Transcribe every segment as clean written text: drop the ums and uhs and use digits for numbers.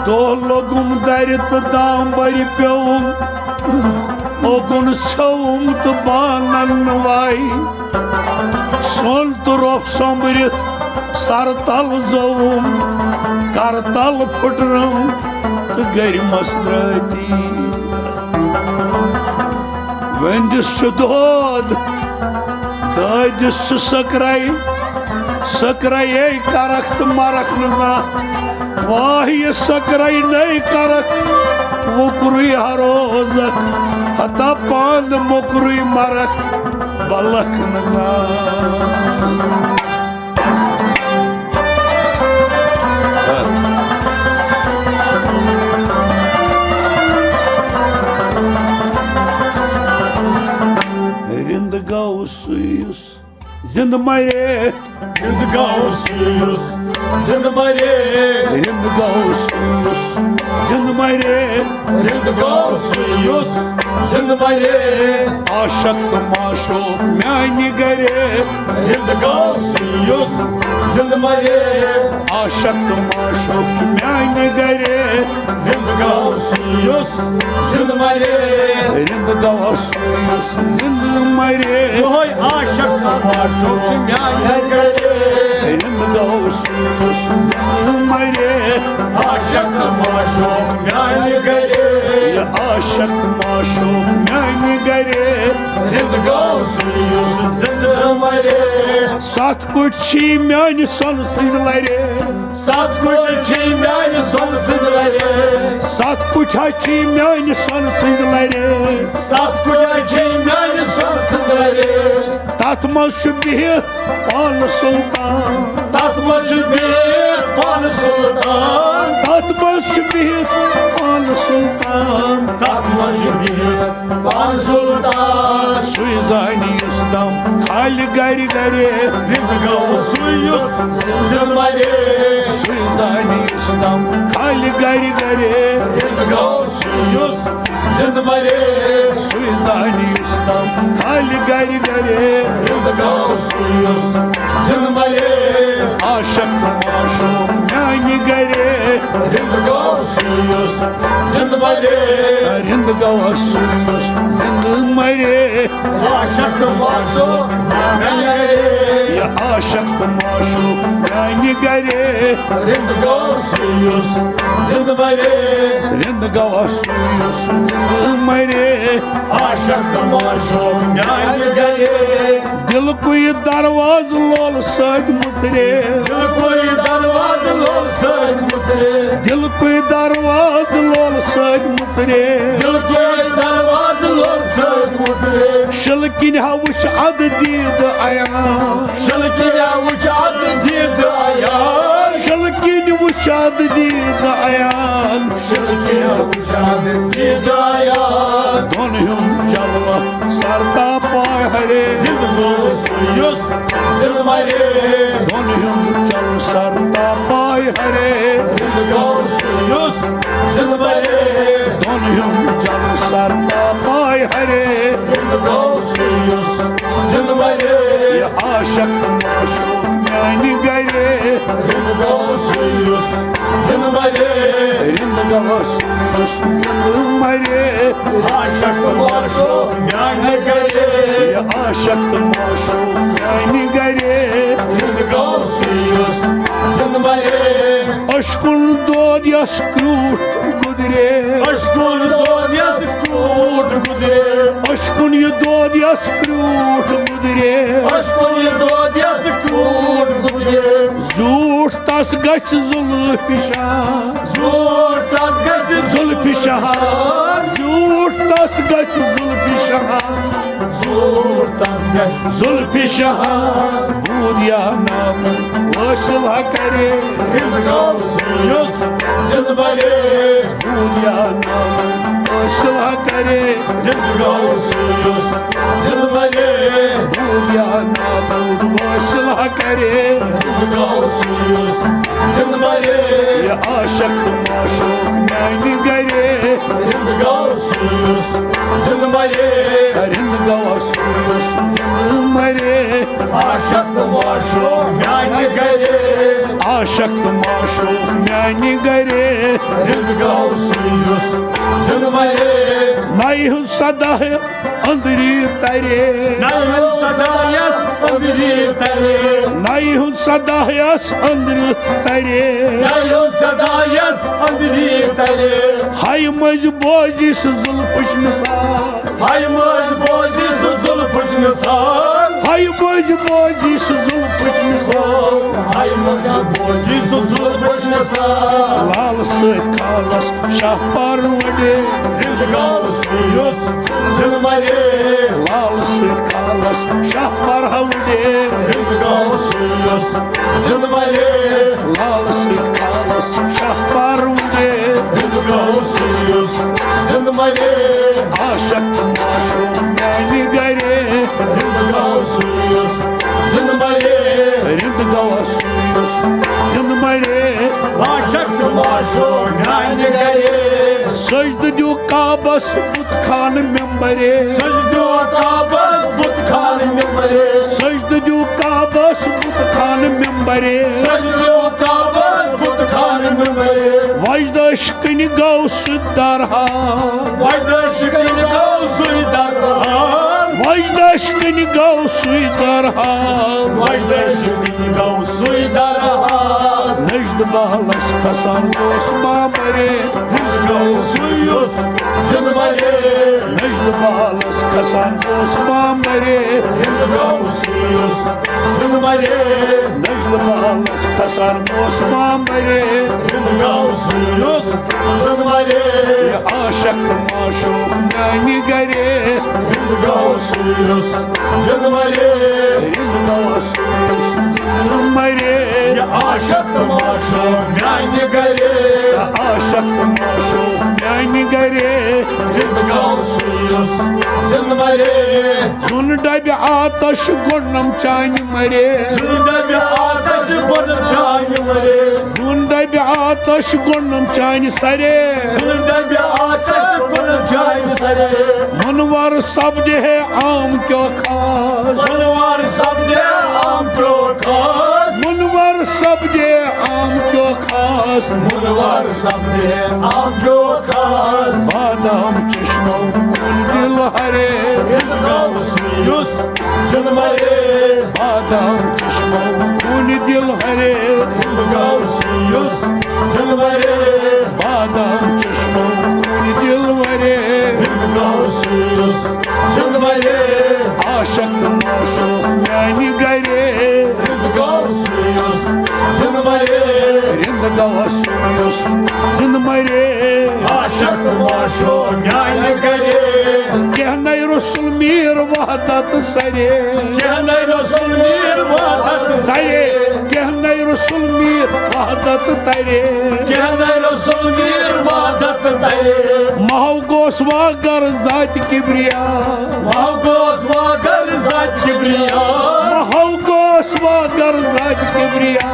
दो लोगुम दर तो दाम्बर प्योम ओगुन छौम तो बानन वाई सोन तो रोप सोमरित सरतल जोम करतल फुटरम तो गर मसरती वंदिस दोद दादिस सकराई करक तो मरक ना वाह ये सकराई नहीं करक मुकरुई हरोजक हता पांद मुकरुई मरक बलक ना रिंद गाव सुयुस जिंद मरे Rind gausuyuz, zind mare. Rind गाव सुयुस जिंद मरे Rind gausuyuz, zind mare. आशक माशोक म्यानी गरे Rind gausuyuz, zind mare. आशक माशोक म्यानी गरे Rind gausuyuz, zind mare. Rind गाव सुयुस जिंद मरे Yoy aşık var çok çimyane göre. Rind गाव सुयुस जिंद मरे Aşık var çok çimyane göre. ये आशक माशोक म्यानी गरे Rind gausuyuz, zind mare. सात कुछ म्यानी सन सिंजलरे Sat kutu çimyane son sizlere. सात कुछ म्यानी सन सिंजलरे Sat kutu çimyane son sizlere. तथ मज बिहित पान सुल्तान Tatmacı bir pan sultan. तथ मज बिहित पान सुल्तान Tatmacı bir pan sultan. सुजानी उस्तम खाली गरी गरे Rind gausuyuz, zind mare. सुजानी उस्तम खाली गरी गरे Rind gausuyuz, zind mare. सुजानी उस्तम खाली गरी गरे Rind gausuyuz, zind mare. आशक माशो म्यानी गरे Rind gausuyuz, zind mare. Rind गवसुस जिंद मरे Aşık var çok çimyane göre. ये आशक माशो म्यानी गरे Rind gausuyuz, zind mare. Rind गवसुस जिंद मरे Aşık var çok çimyane göre. दिल कोई दरवाज लोल सद मुतरे Dil koy darvaz olsun musre. दिल कोई दरवाज लोल सद मुतरे Dil koy darvaz olsun musre. शलकिन हवुच अद दीद आया Şılkıya uçad diydi ayağın. शलकिन वुच अद दीद आया Şılkıya uçad diydi ayağın. दोन हम चलवा सरता पाय हरे Dil gausuyuz, zind mare. दोन हम चल सरता पाय हरे Dil gausuyuz, zind mare. दोन हम चल सरता पाय हरे Dil gausuyuz, zind mare. ये आशक माशो म्यानी गरे Dil gausuyuz, zind mare. Rind गवसुस जिंद मरे Aşık var çok çimyane göre. ये आशक माशो म्यानी गरे Rind gausuyuz, zind mare. अशकुन दोद यस क्रूट गुदरे Aşkın doğyası kurt kudre. अशकुन ये दोद यस क्रूट गुदरे Aşkın doğyası kurt kudre. झूठ तस गछ जुल्फी शाह Zor tazgası जुल्फी शाह झूठ तस गछ जुल्फी शाह Zor tazgası जुल्फी शाह बूदिया नाम वसला करे Rind gausuyuz, zind mare. बूदिया नाम वसला करे Rind gausuyuz, zind mare. बूदिया नाम वसला करे Rind gausuyuz, zind mare. ये आशक माशो मैंने गरे Rind gausuyuz, zind mare. Rind गवसुस जिंद मरे Aşık var çok çimyane göre. आशक्त माशो म्यानि गरे Gausuyuz Zınvare नाई सदा अंदरी तरे Nayın sadayas Andiri tare नाई सदा अंदरी तरे Nayın sadayas Andiri tare हाय मज बोजिस जुल्फुश मिसाल Hay moj bozi suzul puç misal हाय मज बोजिस जुल्फुश मिसाल Hay moj bozi suzul puç misal लाल सत खालस शाह परवडे Gausuyuz Zınvare लाल सत खालस शाह परवडे Gausuyuz Zınvare लाल सत खालस शाह परवडे Gausuyuz Zınvare आशक्त माशो म्यानि गरे Gausuyuz Zınvare रिंद गवासुयस जिंद मरे Aşık maşo yani gare सजद दियो काबस बुत खान मेंबरे Sözlü kabız but khan mimre सजद दियो काबस बुत खान मेंबरे Sözlü kabız but khan mimre वजद अशकन गौस दरहा Vayda şıkın gausuy darhan वजद अशकन गौस दरहा Vayda şıkın gausuy darhan नजद बहलस खसान दोस मामरे Gausuyuz Zınvare नजद बहलस खसान दोस मामरे Gausuyuz Zınvare नजद बहलस खसान दोस मामरे Gausuyuz Zınvare आशक्त माशो म्यानि गरे Gausuyuz Zınvare रिंद गवासुयस जिंद मरे Aşık maşo yani gare आशक्त माशो म्यानि गरे Gausuyuz Zınvare जुन डब आतश गोनम चानि मरे Zında bir ateş bana çayımre जुन डब आतश गोनम चानि सरे Zında bir ateş bana çayımre Manwar शब्द है आम क्यों खास Manvar sabde am prokas Manwar शब्द है आम क्यों खास Manvar sabde am prokas बादाम चश्मो कुल दिल हरे Gausuyuz Zınvare बादाम चश्मो कुल दिल हरे Gausuyuz Zınvare बादाम चश्मो कुल दिल हरे Gausuyuz Zınvare आशक्त माशो म्यानि गरे Gausuyuz Zınvare रिंद गवासुयस जिंद मरे Aşık maşo yani gare कहना रसुल मीर वहदत सरे Kene Resul bir vahat सरे कहना रसुल मीर वहदत तरे Kene Resul bir vahat tare महव गोस वागर जात किब्रिया Mavgos vagar zat kibriya महव गोस वागर जात किब्रिया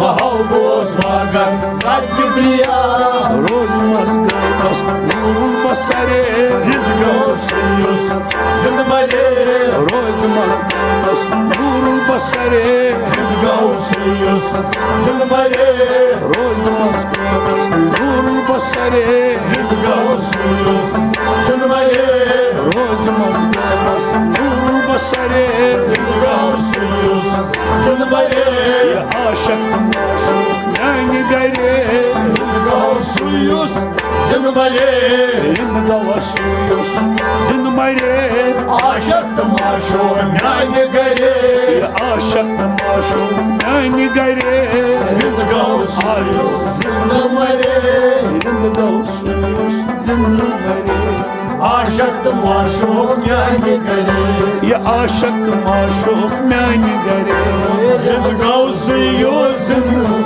Mavgos vagar zat kibriya रोज मस्करस नूरुल बसरे Gausuyuz Zınvare रोज मस्करस नूरुल बसरे Gausuyuz Zınvare रोज मस्करस नूरुल बसरे Gausuyuz Zınvare रोज मस्करस नूरुल बसरे Gausuyuz Zınvare आशक्त माशो म्यानि गरे Gausuyuz Zınvare रिंद गवासुयस जिंद मरे Aşık maşo yani gare आशक्त माशो म्यानि गरे Gausuyuz Zınvare रिंद गवासुयस जिंद मरे Aşık maşo yani gare ये आशक्त माशो म्यानि गरे Gausuyuz Zınvare